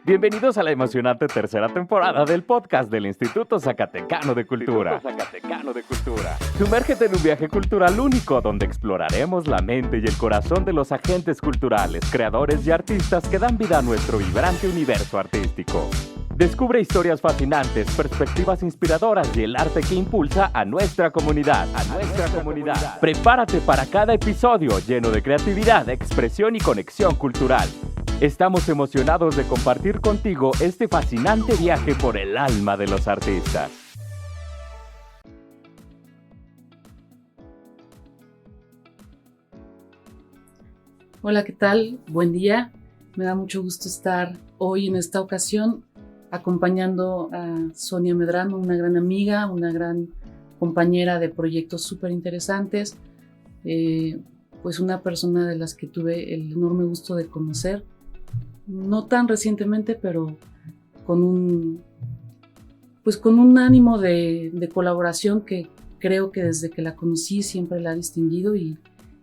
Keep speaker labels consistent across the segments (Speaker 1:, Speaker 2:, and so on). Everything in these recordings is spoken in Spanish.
Speaker 1: Bienvenidos a la emocionante tercera temporada del podcast del Instituto Zacatecano de Cultura. Sumérgete en un viaje cultural único donde exploraremos la mente y el corazón de los agentes culturales, creadores y artistas que dan vida a nuestro vibrante universo artístico. Descubre historias fascinantes, perspectivas inspiradoras y el arte que impulsa a nuestra comunidad. Prepárate para cada episodio lleno de creatividad, expresión y conexión cultural. Estamos emocionados de compartir contigo este fascinante viaje por el alma de los artistas.
Speaker 2: Hola, ¿qué tal? Buen día. Me da mucho gusto estar hoy en esta ocasión acompañando a Sonia Medrano, una gran amiga, una gran compañera de proyectos súper interesantes, pues una persona de las que tuve el enorme gusto de conocer, no tan recientemente, pero con un ánimo de colaboración que creo que desde que la conocí siempre la ha distinguido y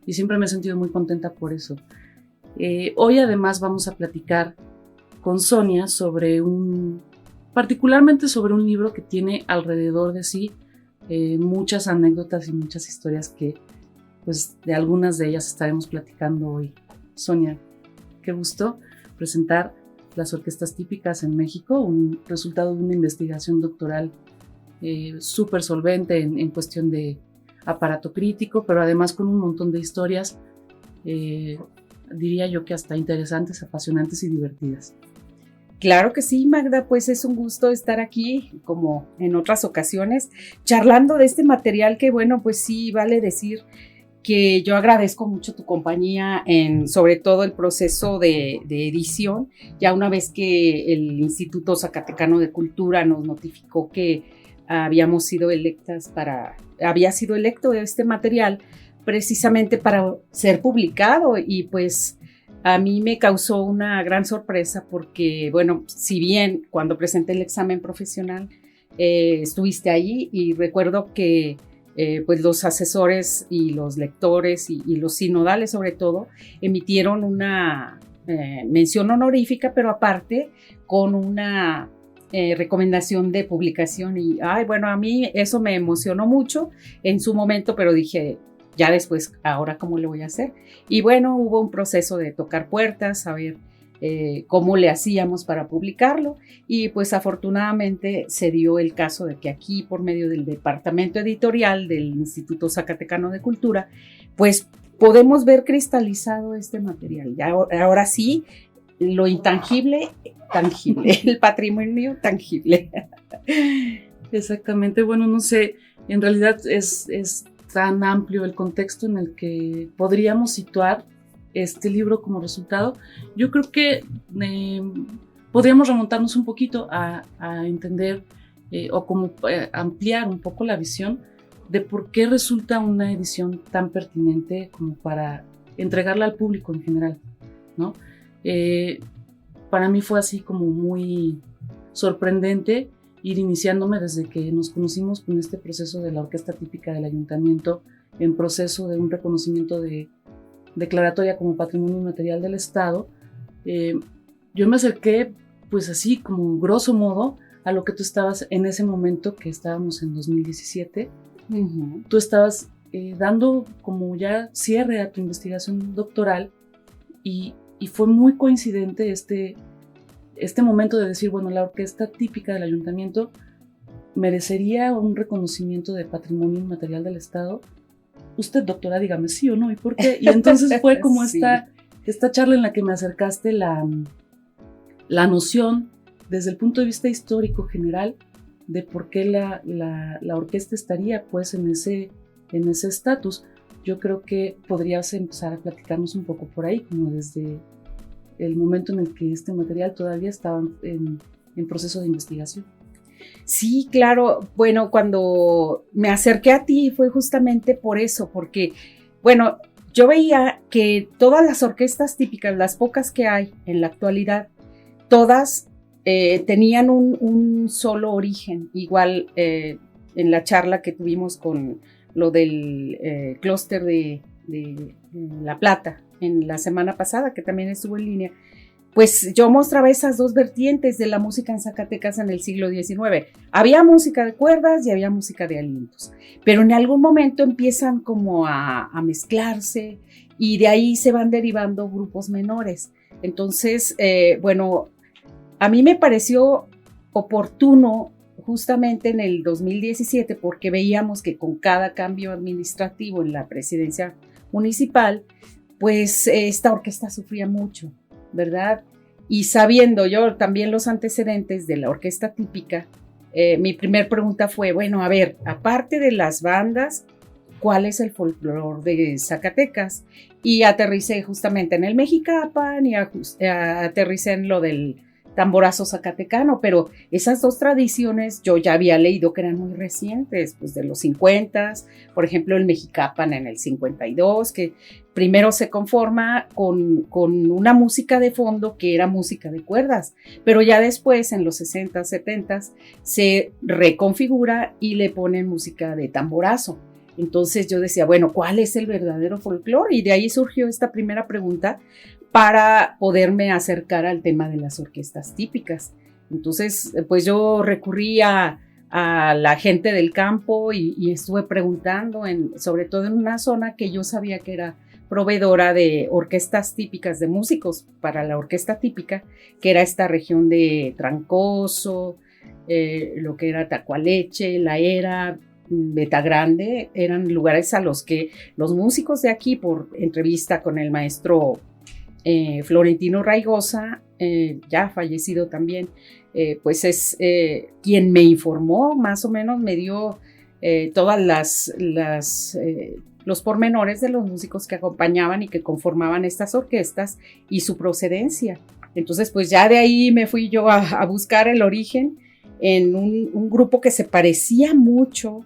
Speaker 2: siempre me he sentido muy contenta por eso. Hoy además vamos a platicar con Sonia particularmente sobre un libro que tiene alrededor de sí muchas anécdotas y muchas historias que pues de algunas de ellas estaremos platicando hoy. Sonia, qué gusto presentar las orquestas típicas en México, un resultado de una investigación doctoral súper solvente en cuestión de aparato crítico, pero además con un montón de historias, diría yo que hasta interesantes, apasionantes y divertidas.
Speaker 3: Claro que sí, Magda, pues es un gusto estar aquí, como en otras ocasiones, charlando de este material que, bueno, pues sí, vale decir que yo agradezco mucho tu compañía en sobre todo el proceso de edición, ya una vez que el Instituto Zacatecano de Cultura nos notificó que había sido electo este material precisamente para ser publicado y pues a mí me causó una gran sorpresa porque, bueno, si bien cuando presenté el examen profesional estuviste ahí y recuerdo que pues los asesores y los lectores y los sinodales sobre todo emitieron una mención honorífica, pero aparte con una recomendación de publicación y bueno, a mí eso me emocionó mucho en su momento, pero dije ya después, ahora cómo le voy a hacer. Y bueno, hubo un proceso de tocar puertas, a ver cómo le hacíamos para publicarlo y pues afortunadamente se dio el caso de que aquí por medio del departamento editorial del Instituto Zacatecano de Cultura pues podemos ver cristalizado este material. Ya, ahora sí, lo intangible, tangible, el patrimonio tangible.
Speaker 2: Exactamente, bueno, no sé, en realidad es tan amplio el contexto en el que podríamos situar este libro como resultado. Yo creo que podríamos remontarnos un poquito a entender o como ampliar un poco la visión de por qué resulta una edición tan pertinente como para entregarla al público en general, ¿no? Para mí fue así como muy sorprendente ir iniciándome desde que nos conocimos con este proceso de la orquesta típica del ayuntamiento en proceso de un reconocimiento de declaratoria como Patrimonio Inmaterial del Estado. Yo me acerqué pues así como grosso modo a lo que tú estabas en ese momento, que estábamos en 2017. Uh-huh. Tú estabas dando como ya cierre a tu investigación doctoral y fue muy coincidente este momento de decir, bueno, la orquesta típica del ayuntamiento merecería un reconocimiento de Patrimonio Inmaterial del Estado. Usted, doctora, dígame sí o no, ¿y por qué? Y entonces fue como sí. esta charla en la que me acercaste la noción, desde el punto de vista histórico general, de por qué la orquesta estaría pues en ese estatus. Yo creo que podrías empezar a platicarnos un poco por ahí, como desde el momento en el que este material todavía estaba en proceso de investigación.
Speaker 3: Sí, claro. Bueno, cuando me acerqué a ti fue justamente por eso, porque, bueno, yo veía que todas las orquestas típicas, las pocas que hay en la actualidad, todas tenían un solo origen. Igual en la charla que tuvimos con lo del clúster de La Plata en la semana pasada, que también estuvo en línea, pues yo mostraba esas dos vertientes de la música en Zacatecas en el siglo XIX. Había música de cuerdas y había música de alientos, pero en algún momento empiezan como a mezclarse y de ahí se van derivando grupos menores. Entonces, bueno, a mí me pareció oportuno justamente en el 2017 porque veíamos que con cada cambio administrativo en la presidencia municipal, pues esta orquesta sufría mucho, ¿verdad? Y sabiendo yo también los antecedentes de la orquesta típica, mi primer pregunta fue, bueno, a ver, aparte de las bandas, ¿cuál es el folclore de Zacatecas? Y aterricé justamente en el Mexicapan y aterricé en lo del tamborazo zacatecano, pero esas dos tradiciones yo ya había leído que eran muy recientes, pues de los 50s, por ejemplo el Mexicapan en el 52, que primero se conforma con una música de fondo que era música de cuerdas, pero ya después en los 60s, 70s se reconfigura y le ponen música de tamborazo. Entonces yo decía, bueno, ¿cuál es el verdadero folclore? Y de ahí surgió esta primera pregunta para poderme acercar al tema de las orquestas típicas. Entonces, pues yo recurrí a la gente del campo y estuve preguntando, sobre todo en una zona que yo sabía que era proveedora de orquestas típicas, de músicos para la orquesta típica, que era esta región de Trancoso, lo que era Tacualeche, La Era, Betagrande, eran lugares a los que los músicos de aquí, por entrevista con el maestro Florentino Raigosa, ya fallecido también, pues es quien me informó, más o menos me dio todas los pormenores de los músicos que acompañaban y que conformaban estas orquestas y su procedencia. Entonces, pues ya de ahí me fui yo a buscar el origen en un grupo que se parecía mucho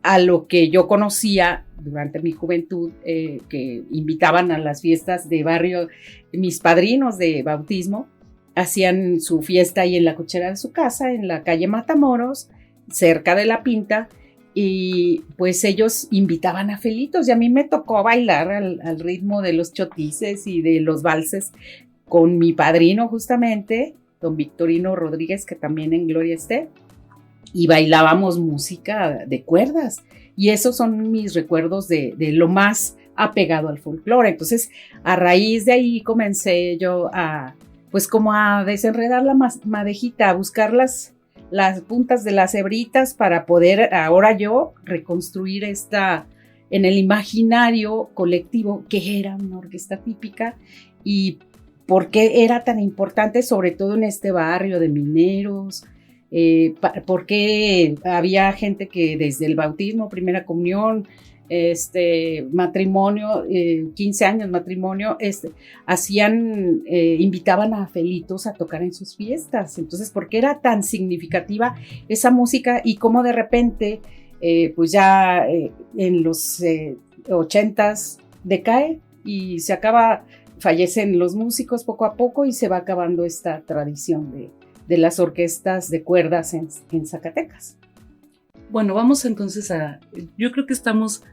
Speaker 3: a lo que yo conocía durante mi juventud, que invitaban a las fiestas de barrio, mis padrinos de bautismo, hacían su fiesta ahí en la cochera de su casa, en la calle Matamoros, cerca de La Pinta, y pues ellos invitaban a Felitos, y a mí me tocó bailar al ritmo de los chotices y de los valses con mi padrino justamente, don Victorino Rodríguez, que también en gloria esté, y bailábamos música de cuerdas, y esos son mis recuerdos de lo más apegado al folclore. Entonces, a raíz de ahí comencé yo pues como a desenredar la madejita, a buscar las puntas de las hebritas para poder ahora yo reconstruir en el imaginario colectivo que era una orquesta típica y por qué era tan importante, sobre todo en este barrio de mineros, porque había gente que desde el bautismo, primera comunión, matrimonio, 15 años matrimonio, invitaban a Felitos a tocar en sus fiestas. Entonces, ¿por qué era tan significativa esa música y cómo de repente, pues ya en los 80s decae y se acaba, fallecen los músicos poco a poco y se va acabando esta tradición de las orquestas de cuerdas en Zacatecas?
Speaker 2: Bueno, vamos entonces yo creo que estamos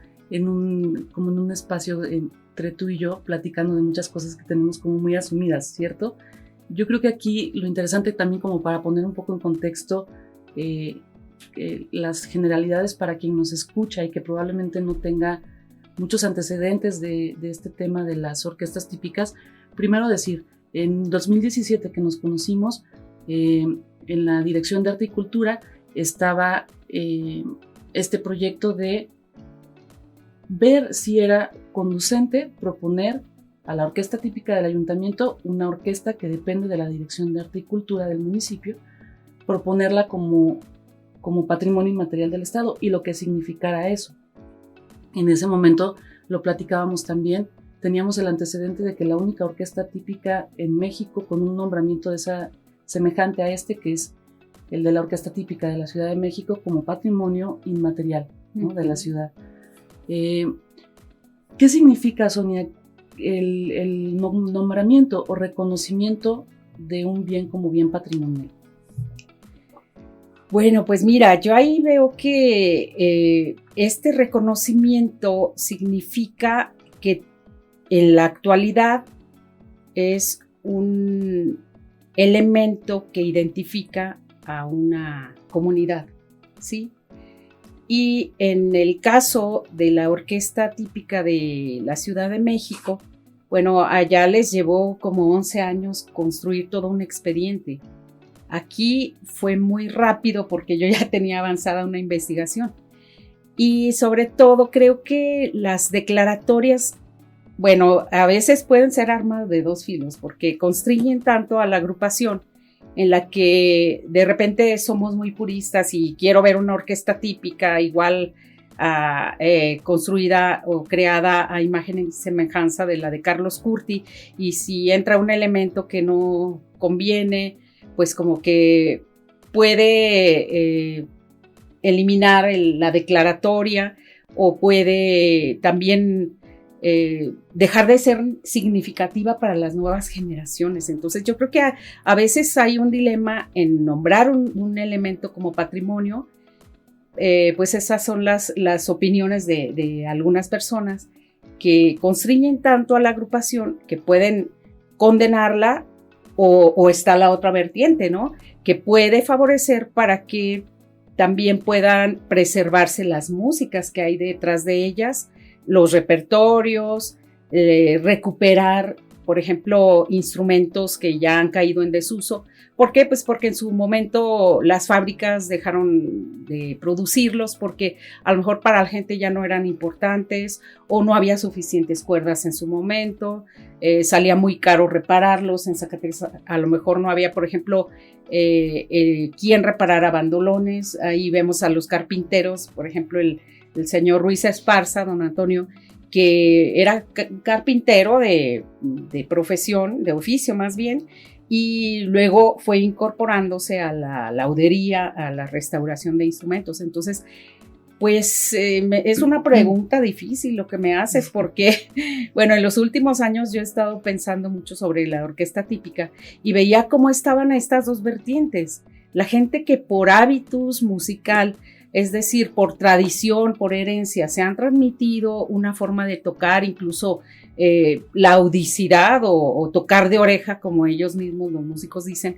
Speaker 2: como en un espacio entre tú y yo, platicando de muchas cosas que tenemos como muy asumidas, ¿cierto? Yo creo que aquí lo interesante también, como para poner un poco en contexto las generalidades para quien nos escucha y que probablemente no tenga muchos antecedentes de este tema de las orquestas típicas, primero decir, en 2017 que nos conocimos, en la Dirección de Arte y Cultura estaba este proyecto de ver si era conducente proponer a la orquesta típica del ayuntamiento, una orquesta que depende de la Dirección de Arte y Cultura del municipio, proponerla como patrimonio inmaterial del Estado y lo que significara eso. En ese momento lo platicábamos también, teníamos el antecedente de que la única orquesta típica en México con un nombramiento semejante a que es el de la orquesta típica de la Ciudad de México como patrimonio inmaterial, ¿no? De la ciudad. ¿Qué significa, Sonia, el nombramiento o reconocimiento de un bien como bien patrimonial?
Speaker 3: Bueno, pues mira, yo ahí veo que este reconocimiento significa que en la actualidad es un elemento que identifica a una comunidad, ¿sí? Y en el caso de la orquesta típica de la Ciudad de México, bueno, allá les llevó como 11 años construir todo un expediente. Aquí fue muy rápido porque yo ya tenía avanzada una investigación. Y sobre todo creo que las declaratorias, bueno, a veces pueden ser armas de dos filos porque constriñen tanto a la agrupación en la que de repente somos muy puristas y quiero ver una orquesta típica igual construida o creada a imagen y semejanza de la de Carlos Curti, y si entra un elemento que no conviene, pues como que puede eliminar la declaratoria o puede también dejar de ser significativa para las nuevas generaciones. Entonces yo creo que a veces hay un dilema en nombrar un elemento como patrimonio. Pues esas son las opiniones de algunas personas que constriñen tanto a la agrupación que pueden condenarla, o está la otra vertiente, ¿no? Que puede favorecer para que también puedan preservarse las músicas que hay detrás de ellas, los repertorios, recuperar, por ejemplo, instrumentos que ya han caído en desuso. ¿Por qué? Pues porque en su momento las fábricas dejaron de producirlos porque a lo mejor para la gente ya no eran importantes o no había suficientes cuerdas en su momento, salía muy caro repararlos. En Zacatecas a lo mejor no había, por ejemplo, quien reparara bandolones. Ahí vemos a los carpinteros, por ejemplo, el señor Ruiz Esparza, don Antonio, que era carpintero de profesión, de oficio más bien, y luego fue incorporándose a la laudería, a la restauración de instrumentos. Entonces, pues es una pregunta difícil lo que me haces, porque, bueno, en los últimos años yo he estado pensando mucho sobre la orquesta típica y veía cómo estaban estas dos vertientes. La gente que por hábitus musical, es decir, por tradición, por herencia, se han transmitido una forma de tocar, incluso la audicidad o tocar de oreja, como ellos mismos, los músicos dicen,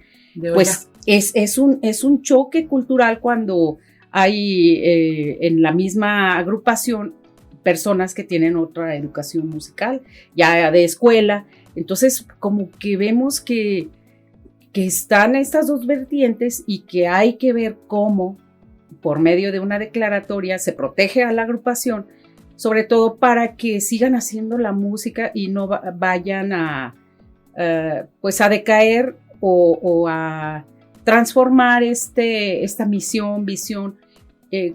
Speaker 3: pues es un choque cultural cuando hay en la misma agrupación personas que tienen otra educación musical, ya de escuela. Entonces, como que vemos que están estas dos vertientes y que hay que ver cómo por medio de una declaratoria se protege a la agrupación, sobre todo para que sigan haciendo la música y no vayan pues a decaer o a transformar esta misión, visión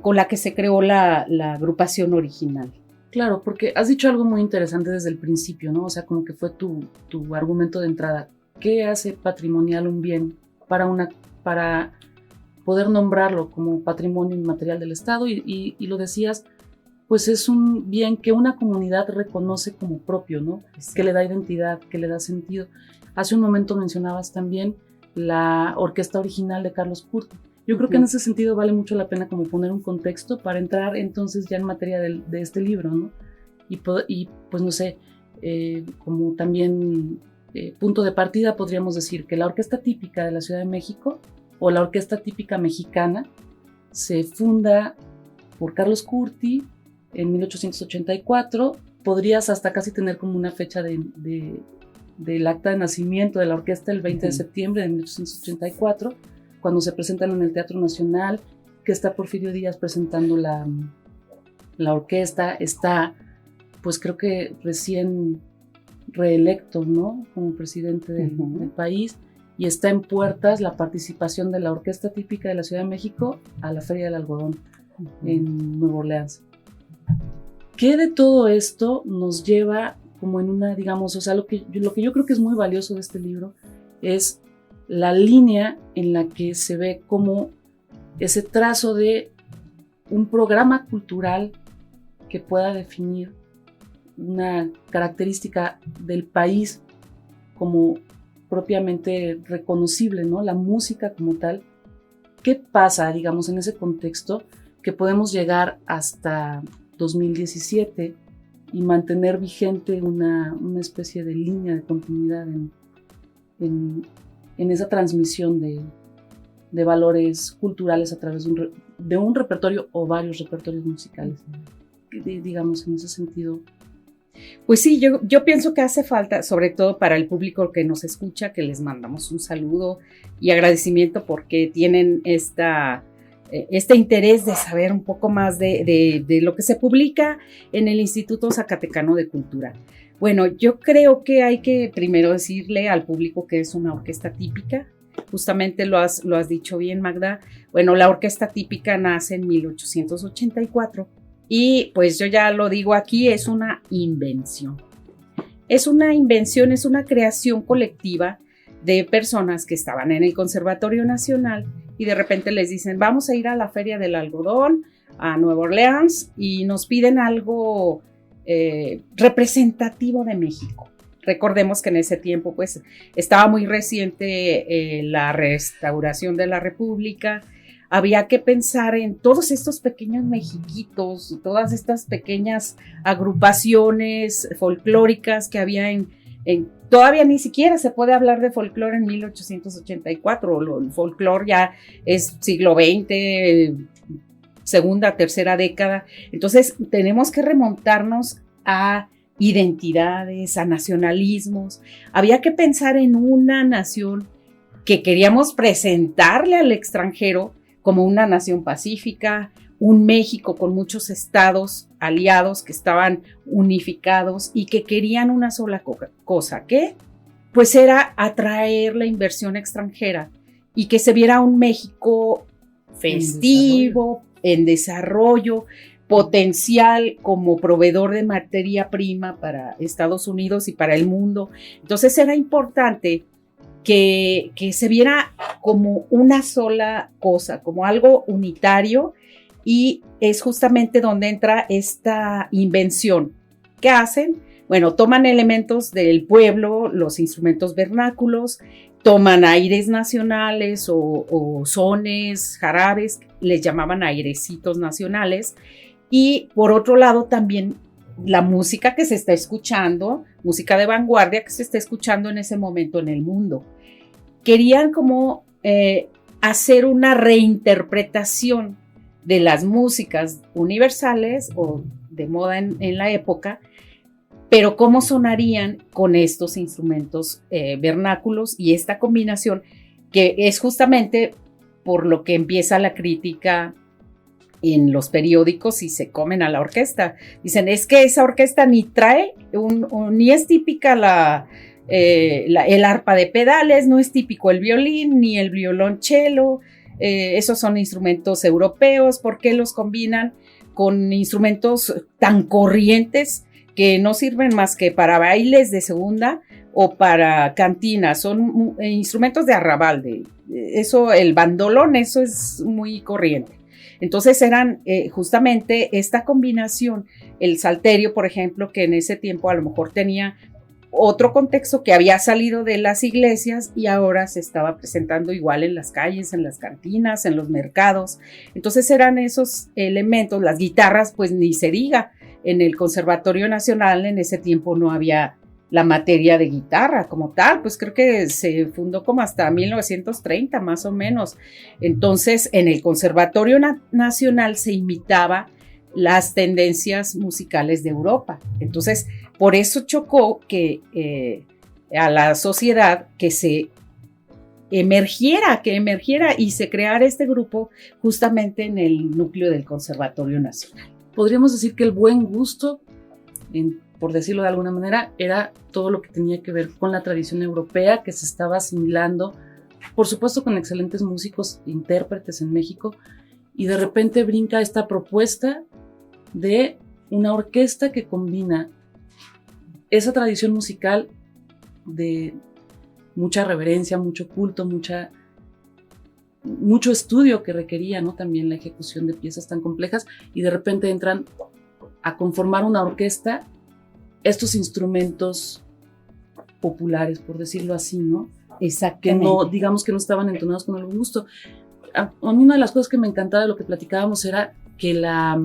Speaker 3: con la que se creó la agrupación original.
Speaker 2: Claro, porque has dicho algo muy interesante desde el principio, ¿no? O sea, como que fue tu argumento de entrada. ¿Qué hace patrimonial un bien para poder nombrarlo como patrimonio inmaterial del Estado? Y lo decías, pues es un bien que una comunidad reconoce como propio, ¿no? Sí. Que le da identidad, que le da sentido. Hace un momento mencionabas también la orquesta original de Carlos Curti. Yo creo que en ese sentido vale mucho la pena como poner un contexto para entrar entonces ya en materia de este libro, ¿no? Y pues no sé, como también punto de partida podríamos decir que la orquesta típica de la Ciudad de México o la orquesta típica mexicana se funda por Carlos Curti en 1884. Podrías hasta casi tener como una fecha del acta de nacimiento de la orquesta, el 20 de septiembre de 1884, cuando se presentan en el Teatro Nacional, que está Porfirio Díaz presentando la orquesta. Está, pues creo que recién reelecto, ¿no? Como presidente del país, y está en puertas la participación de la orquesta típica de la Ciudad de México a la Feria del Algodón en Nueva Orleans. ¿Qué de todo esto nos lleva como en una, digamos, o sea, lo que yo creo que es muy valioso de este libro es la línea en la que se ve como ese trazo de un programa cultural que pueda definir una característica del país como propiamente reconocible, ¿no? La música como tal. ¿Qué pasa, digamos, en ese contexto que podemos llegar hasta 2017 y mantener vigente una especie de línea de continuidad en esa transmisión de valores culturales a través de un repertorio o varios repertorios musicales. Digamos, en ese sentido.
Speaker 3: Pues sí, yo pienso que hace falta, sobre todo para el público que nos escucha, que les mandamos un saludo y agradecimiento porque tienen este interés de saber un poco más de lo que se publica en el Instituto Zacatecano de Cultura. Bueno, yo creo que hay que primero decirle al público que es una orquesta típica. Justamente lo has dicho bien, Magda. Bueno, la orquesta típica nace en 1884 y pues yo ya lo digo aquí, es una invención. Es una invención, es una creación colectiva de personas que estaban en el Conservatorio Nacional y de repente les dicen, vamos a ir a la Feria del Algodón, a Nueva Orleans, y nos piden algo representativo de México. Recordemos que en ese tiempo pues estaba muy reciente la restauración de la República. Había que pensar en todos estos pequeños mexiquitos, todas estas pequeñas agrupaciones folclóricas que había todavía ni siquiera se puede hablar de folclore en 1884, el folclore ya es siglo XX, segunda, tercera década. Entonces tenemos que remontarnos a identidades, a nacionalismos. Había que pensar en una nación que queríamos presentarle al extranjero como una nación pacífica, un México con muchos estados aliados que estaban unificados y que querían una sola cosa, ¿qué? Pues era atraer la inversión extranjera y que se viera un México festivo, en desarrollo, potencial como proveedor de materia prima para Estados Unidos y para el mundo. Entonces era importante que se viera como una sola cosa, como algo unitario, y es justamente donde entra esta invención. ¿Qué hacen? Bueno, toman elementos del pueblo, los instrumentos vernáculos, toman aires nacionales o sones, jarabes, les llamaban airecitos nacionales, y por otro lado también la música que se está escuchando, música de vanguardia que se está escuchando en ese momento en el mundo. Querían como hacer una reinterpretación de las músicas universales o de moda en la época, pero cómo sonarían con estos instrumentos vernáculos y esta combinación, que es justamente por lo que empieza la crítica en los periódicos y se comen a la orquesta. Dicen, es que esa orquesta ni trae, ni es típica el arpa de pedales, no es típico el violín, ni el violonchelo, esos son instrumentos europeos. ¿Por qué los combinan con instrumentos tan corrientes que no sirven más que para bailes de segunda o para cantinas? Son instrumentos de arrabal, eso, el bandolón, eso es muy corriente. Entonces eran justamente esta combinación, el salterio, por ejemplo, que en ese tiempo a lo mejor tenía otro contexto, que había salido de las iglesias y ahora se estaba presentando igual en las calles, en las cantinas, en los mercados. Entonces eran esos elementos, las guitarras, pues ni se diga. En el Conservatorio Nacional en ese tiempo no había la materia de guitarra como tal, pues creo que se fundó como hasta 1930 más o menos. Entonces en el Conservatorio Nacional se imitaba las tendencias musicales de Europa. Entonces por eso chocó que a la sociedad que se emergiera y se creara este grupo justamente en el núcleo del Conservatorio Nacional.
Speaker 2: Podríamos decir que el buen gusto, por decirlo de alguna manera, era todo lo que tenía que ver con la tradición europea que se estaba asimilando, por supuesto con excelentes músicos e intérpretes en México, y de repente brinca esta propuesta de una orquesta que combina esa tradición musical de mucha reverencia, mucho culto, mucho estudio que requería, ¿no? También la ejecución de piezas tan complejas, y de repente entran a conformar una orquesta estos instrumentos populares, por decirlo así, ¿no?
Speaker 3: Exactamente.
Speaker 2: Que no, digamos que no estaban entonados con algún gusto. A mí una de las cosas que me encantaba de lo que platicábamos era que la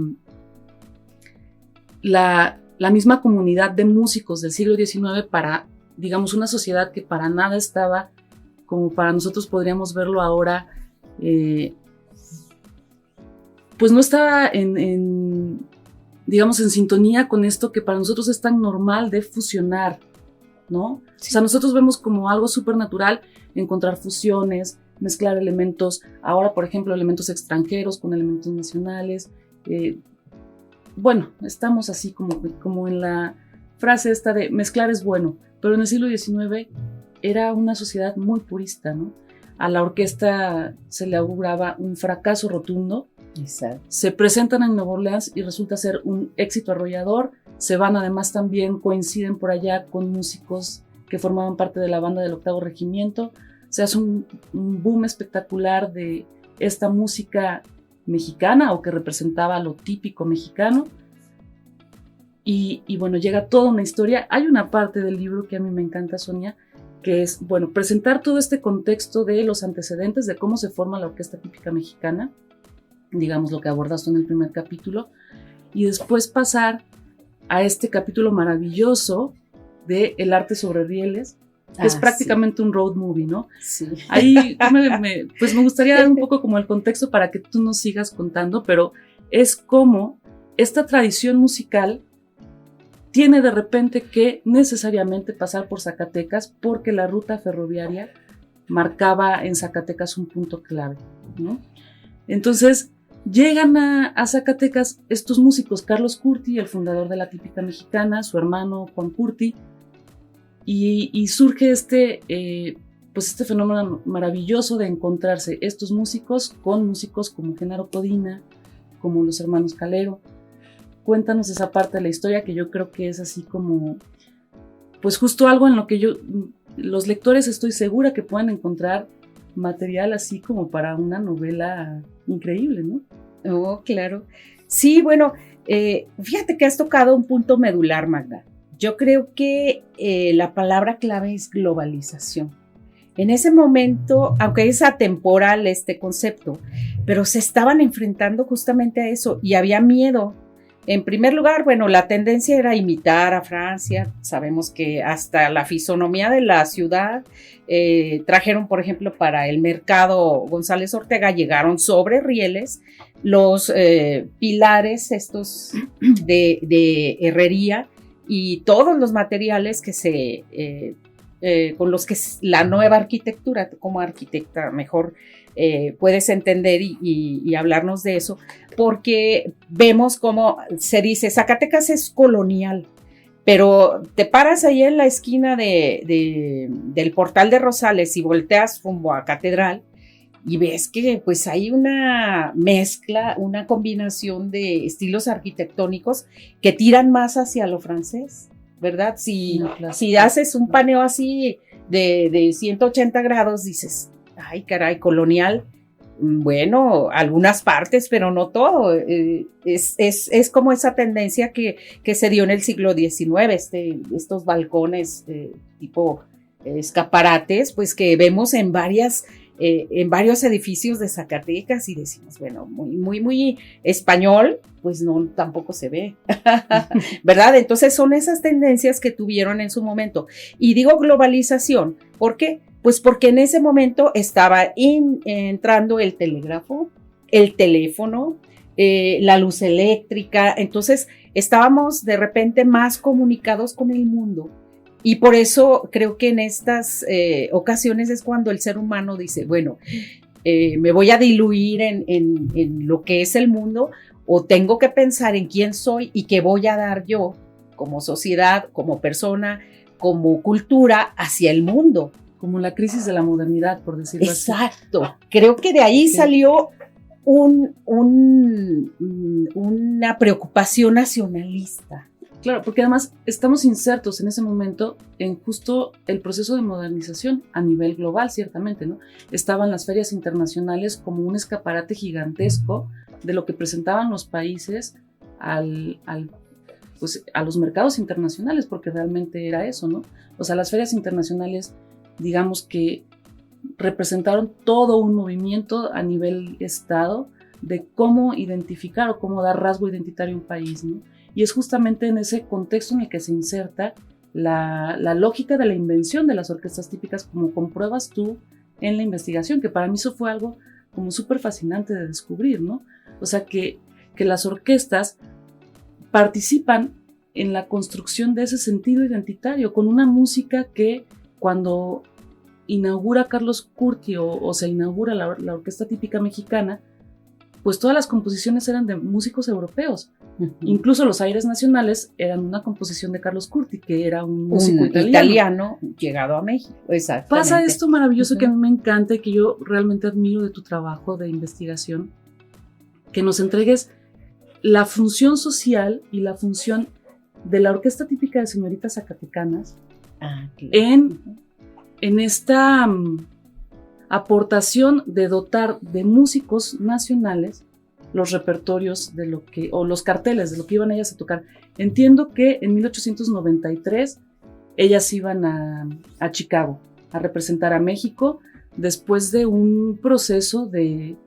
Speaker 2: misma comunidad de músicos del siglo XIX, para digamos, una sociedad que para nada estaba, como para nosotros podríamos verlo ahora, pues no estaba digamos, en sintonía con esto que para nosotros es tan normal de fusionar, ¿no? Sí. O sea, nosotros vemos como algo súper natural encontrar fusiones, mezclar elementos, ahora, por ejemplo, elementos extranjeros con elementos nacionales. Bueno, estamos así como en la frase esta de mezclar es bueno, pero en el siglo XIX era una sociedad muy purista, ¿no? A la orquesta se le auguraba un fracaso rotundo.
Speaker 3: Exacto.
Speaker 2: Se presentan en Nueva Orleans y resulta ser un éxito arrollador. Se van, además, también coinciden por allá con músicos que formaban parte de la banda del 8º Regimiento. Se hace un boom espectacular de esta música mexicana o que representaba lo típico mexicano. Y bueno, llega toda una historia. Hay una parte del libro que a mí me encanta, Sonia, que es, bueno, presentar todo este contexto de los antecedentes de cómo se forma la orquesta típica mexicana, digamos lo que abordaste en el primer capítulo, y después pasar a este capítulo maravilloso de El arte sobre rieles, que es prácticamente un road movie, ¿no?
Speaker 3: Sí.
Speaker 2: Ahí pues me gustaría dar un poco como el contexto para que tú nos sigas contando, pero es como esta tradición musical tiene de repente que necesariamente pasar por Zacatecas porque la ruta ferroviaria marcaba en Zacatecas un punto clave, ¿no? Entonces llegan a Zacatecas estos músicos, Carlos Curti, el fundador de la típica mexicana, su hermano Juan Curti, y surge este fenómeno maravilloso de encontrarse estos músicos con músicos como Genaro Codina, como los hermanos Calero. Cuéntanos esa parte de la historia que yo creo que es así como, pues justo algo en lo que los lectores estoy segura que pueden encontrar material así como para una novela increíble, ¿no?
Speaker 3: Oh, claro. Sí, bueno, fíjate que has tocado un punto medular, Magda. Yo creo que la palabra clave es globalización. En ese momento, aunque es atemporal este concepto, pero se estaban enfrentando justamente a eso y había miedo. En primer lugar, bueno, la tendencia era imitar a Francia. Sabemos que hasta la fisonomía de la ciudad trajeron, por ejemplo, para el mercado González Ortega, llegaron sobre rieles los pilares estos de herrería y todos los materiales que con los que la nueva arquitectura, como arquitecta mejor puedes entender y hablarnos de eso, porque vemos cómo se dice, Zacatecas es colonial, pero te paras ahí en la esquina del Portal de Rosales y volteas rumbo a Catedral y ves que pues hay una mezcla, una combinación de estilos arquitectónicos que tiran más hacia lo francés, ¿verdad? Si haces un paneo así de 180 grados, dices, ay caray, colonial, bueno, algunas partes, pero no todo. Es como esa tendencia que se dio en el siglo XIX, estos balcones tipo escaparates, pues que vemos en varios edificios de Zacatecas y decimos, bueno, muy español, pues no, tampoco se ve, ¿verdad? Entonces son esas tendencias que tuvieron en su momento. Y digo globalización, ¿por qué? Pues porque en ese momento estaba entrando el telégrafo, el teléfono, la luz eléctrica, entonces estábamos de repente más comunicados con el mundo. Y por eso creo que en estas ocasiones es cuando el ser humano dice, bueno, me voy a diluir en lo que es el mundo o tengo que pensar en quién soy y qué voy a dar yo como sociedad, como persona, como cultura hacia el mundo.
Speaker 2: Como la crisis de la modernidad, por decirlo así.
Speaker 3: Exacto. Creo que de ahí salió una preocupación nacionalista.
Speaker 2: Claro, porque además estamos insertos en ese momento en justo el proceso de modernización a nivel global, ciertamente, ¿no? Estaban las ferias internacionales como un escaparate gigantesco de lo que presentaban los países pues, a los mercados internacionales, porque realmente era eso, ¿no? O sea, las ferias internacionales, digamos que representaron todo un movimiento a nivel Estado de cómo identificar o cómo dar rasgo identitario a un país, ¿no? Y es justamente en ese contexto en el que se inserta la lógica de la invención de las orquestas típicas, como compruebas tú en la investigación, que para mí eso fue algo como súper fascinante de descubrir, ¿no? O sea, que las orquestas participan en la construcción de ese sentido identitario, con una música que cuando inaugura Carlos Curti o se inaugura la orquesta típica mexicana, pues todas las composiciones eran de músicos europeos. Incluso los aires nacionales eran una composición de Carlos Curti, que era un músico
Speaker 3: italiano llegado a México. Exactamente.
Speaker 2: Pasa esto maravilloso que a mí me encanta y que yo realmente admiro de tu trabajo de investigación, que nos entregues la función social y la función de la orquesta típica de señoritas zacatecanas en esta aportación de dotar de músicos nacionales los repertorios de lo que, o los carteles de lo que iban ellas a tocar. Entiendo que en 1893 ellas iban a Chicago a representar a México después de un proceso de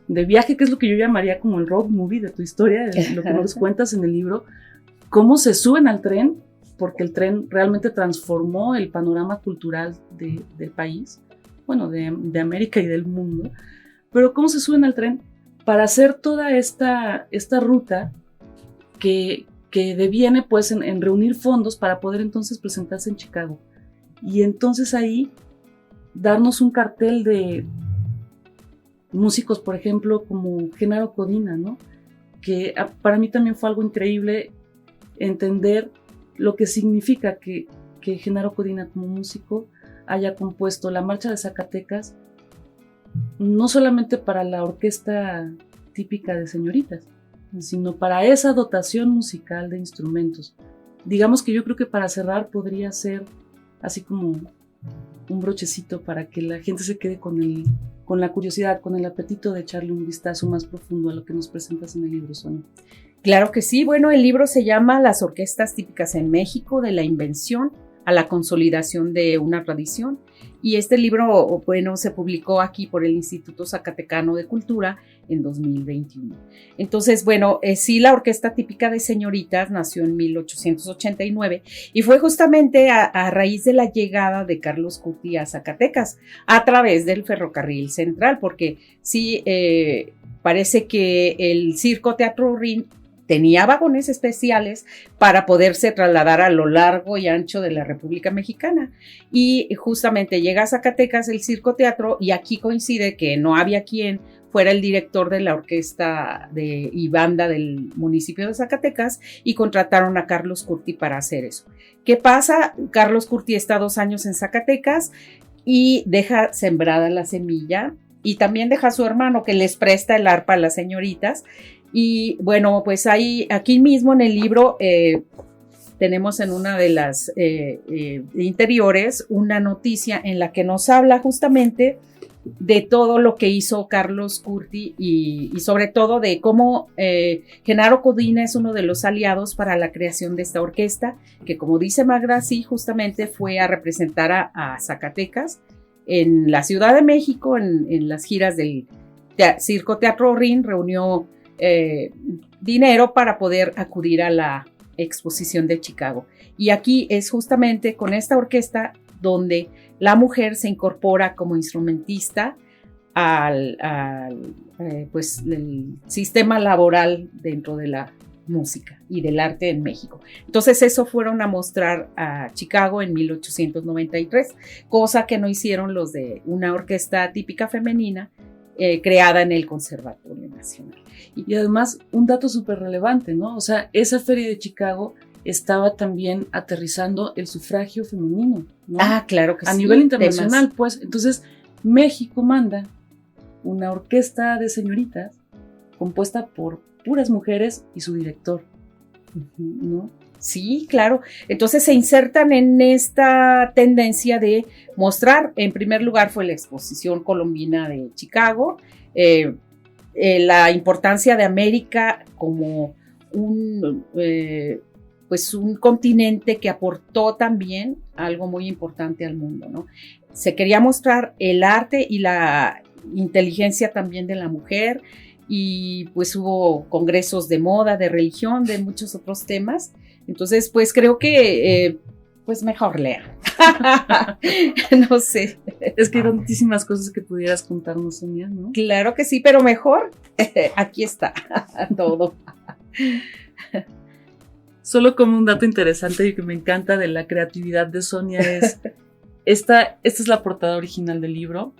Speaker 2: viaje, que es lo que yo llamaría como el road movie de tu historia, lo que nos cuentas en el libro, cómo se suben al tren, porque el tren realmente transformó el panorama cultural del país, bueno, de América y del mundo, pero cómo se suben al tren para hacer toda esta ruta que deviene pues en reunir fondos para poder entonces presentarse en Chicago. Y entonces ahí darnos un cartel de músicos, por ejemplo, como Genaro Codina, ¿no? Que para mí también fue algo increíble entender lo que significa que Genaro Codina como músico haya compuesto la Marcha de Zacatecas, no solamente para la orquesta típica de señoritas, sino para esa dotación musical de instrumentos. Digamos que yo creo que para cerrar podría ser así como un brochecito para que la gente se quede con la curiosidad, con el apetito de echarle un vistazo más profundo a lo que nos presentas en el libro, Sonia.
Speaker 3: Claro que sí. Bueno, el libro se llama Las orquestas típicas en México, de la invención a la consolidación de una tradición. Y este libro, bueno, se publicó aquí por el Instituto Zacatecano de Cultura en 2021. Entonces, bueno, sí, la Orquesta Típica de Señoritas nació en 1889 y fue justamente a raíz de la llegada de Carlos Curti a Zacatecas a través del ferrocarril central, porque sí, parece que el Circo Teatro Rin tenía vagones especiales para poderse trasladar a lo largo y ancho de la República Mexicana. Y justamente llega a Zacatecas el Circo Teatro y aquí coincide que no había quien fuera el director de la orquesta y banda del municipio de Zacatecas y contrataron a Carlos Curti para hacer eso. ¿Qué pasa? Carlos Curti está 2 años en Zacatecas y deja sembrada la semilla y también deja a su hermano que les presta el arpa a las señoritas. Y bueno, pues ahí, aquí mismo en el libro tenemos en una de las interiores una noticia en la que nos habla justamente de todo lo que hizo Carlos Curti y sobre todo de cómo Genaro Codina es uno de los aliados para la creación de esta orquesta, que como dice Magra, sí, justamente fue a representar a Zacatecas en la Ciudad de México, en las giras del Circo Teatro Rin, reunió dinero para poder acudir a la exposición de Chicago. Y aquí es justamente con esta orquesta donde la mujer se incorpora como instrumentista al pues, el sistema laboral dentro de la música y del arte en México. Entonces eso fueron a mostrar a Chicago en 1893, cosa que no hicieron los de una orquesta típica femenina creada en el Conservatorio Nacional.
Speaker 2: Y además, un dato súper relevante, ¿no? O sea, esa feria de Chicago estaba también aterrizando el sufragio femenino, ¿no?
Speaker 3: Ah, claro que sí.
Speaker 2: A nivel internacional, pues. Entonces, México manda una orquesta de señoritas compuesta por puras mujeres y su director, ¿no?
Speaker 3: Sí, claro. Entonces se insertan en esta tendencia de mostrar, en primer lugar fue la exposición colombina de Chicago, la importancia de América como pues un continente que aportó también algo muy importante al mundo, ¿no? Se quería mostrar el arte y la inteligencia también de la mujer y pues hubo congresos de moda, de religión, de muchos otros temas. Entonces, pues creo que pues mejor lea. No sé.
Speaker 2: Es que hay tantísimas cosas que pudieras contarnos, Sonia, ¿no?
Speaker 3: Claro que sí, pero mejor aquí está todo.
Speaker 2: Solo como un dato interesante y que me encanta de la creatividad de Sonia es, esta es la portada original del libro,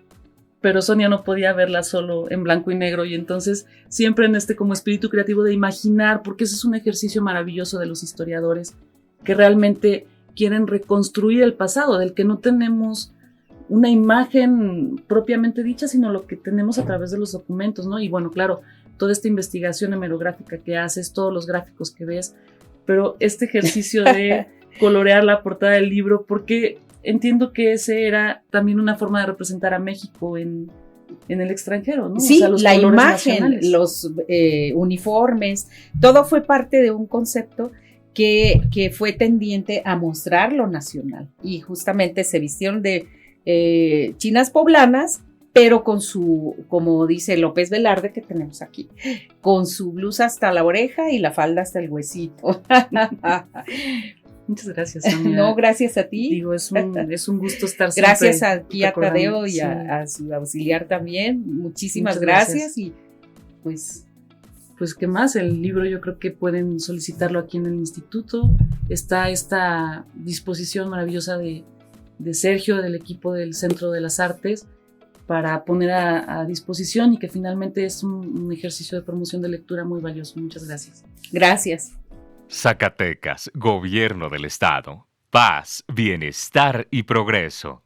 Speaker 2: pero Sonia no podía verla solo en blanco y negro, y entonces siempre en este como espíritu creativo de imaginar, porque ese es un ejercicio maravilloso de los historiadores que realmente quieren reconstruir el pasado, del que no tenemos una imagen propiamente dicha, sino lo que tenemos a través de los documentos, ¿no? Y bueno, claro, toda esta investigación hemerográfica que haces, todos los gráficos que ves, pero este ejercicio de colorear la portada del libro, porque entiendo que ese era también una forma de representar a México en el extranjero, ¿no?
Speaker 3: Sí,
Speaker 2: o sea, los
Speaker 3: la
Speaker 2: colores
Speaker 3: imagen,
Speaker 2: nacionales.
Speaker 3: los uniformes, todo fue parte de un concepto que fue tendiente a mostrar lo nacional. Y justamente se vistieron de chinas poblanas, pero con su, como dice López Velarde, que tenemos aquí, con su blusa hasta la oreja y la falda hasta el huesito.
Speaker 2: Muchas gracias, Sonia.
Speaker 3: No, gracias a ti.
Speaker 2: Digo, es un gusto estar siempre
Speaker 3: Gracias aquí a
Speaker 2: recordando.
Speaker 3: Tadeo y
Speaker 2: Sí.
Speaker 3: a su auxiliar también. Muchísimas
Speaker 2: Muchas
Speaker 3: gracias.
Speaker 2: gracias.
Speaker 3: Y pues
Speaker 2: Pues, ¿qué más? El libro yo creo que pueden solicitarlo aquí en el instituto. Está esta disposición maravillosa de Sergio, del equipo del Centro de las Artes, para poner a disposición, y que finalmente es un ejercicio de promoción de lectura muy valioso. Muchas gracias.
Speaker 3: gracias.
Speaker 1: Zacatecas, Gobierno del Estado. Paz, bienestar y progreso.